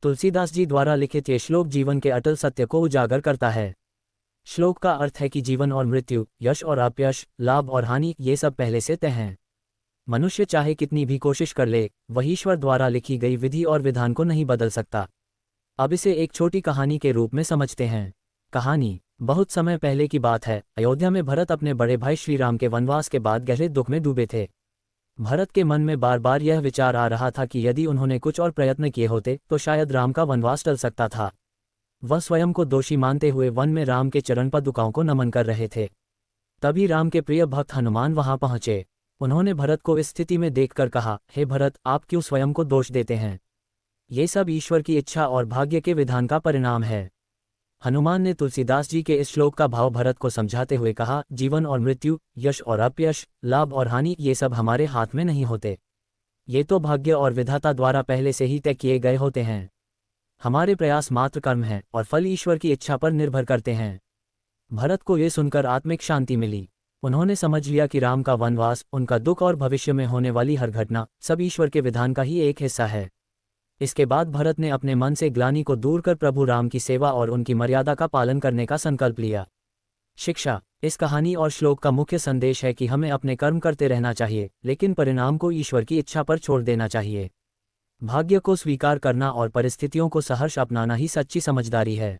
तुलसीदास जी द्वारा लिखित ये श्लोक जीवन के अटल सत्य को उजागर करता है। श्लोक का अर्थ है कि जीवन और मृत्यु, यश और अपयश, लाभ और हानि, ये सब पहले से तय हैं। मनुष्य चाहे कितनी भी कोशिश कर ले, वह ईश्वर द्वारा लिखी गई विधि और विधान को नहीं बदल सकता। अब इसे एक छोटी कहानी के रूप में समझते हैं। कहानी बहुत समय पहले की बात है। अयोध्या में भरत अपने बड़े भाई श्री राम के वनवास के बाद गहरे दुख में डूबे थे। भरत के मन में बार बार यह विचार आ रहा था कि यदि उन्होंने कुछ और प्रयत्न किए होते तो शायद राम का वनवास टल सकता था। वह स्वयं को दोषी मानते हुए वन में राम के चरण पादुकाओं को नमन कर रहे थे। तभी राम के प्रिय भक्त हनुमान वहां पहुंचे। उन्होंने भरत को इस स्थिति में देखकर कहा, हे भरत, आप क्यों स्वयं को दोष देते हैं? ये सब ईश्वर की इच्छा और भाग्य के विधान का परिणाम है। हनुमान ने तुलसीदास जी के इस श्लोक का भाव भरत को समझाते हुए कहा, जीवन और मृत्यु, यश और अपयश, लाभ और हानि, ये सब हमारे हाथ में नहीं होते। ये तो भाग्य और विधाता द्वारा पहले से ही तय किए गए होते हैं। हमारे प्रयास मात्र कर्म हैं और फल ईश्वर की इच्छा पर निर्भर करते हैं। भरत को ये सुनकर आत्मिक शांति मिली। उन्होंने समझ लिया कि राम का वनवास, उनका दुख और भविष्य में होने वाली हर घटना सब ईश्वर के विधान का ही एक हिस्सा है। इसके बाद भरत ने अपने मन से ग्लानि को दूर कर प्रभु राम की सेवा और उनकी मर्यादा का पालन करने का संकल्प लिया। शिक्षा: इस कहानी और श्लोक का मुख्य संदेश है कि हमें अपने कर्म करते रहना चाहिए, लेकिन परिणाम को ईश्वर की इच्छा पर छोड़ देना चाहिए। भाग्य को स्वीकार करना और परिस्थितियों को सहर्ष अपनाना ही सच्ची समझदारी है।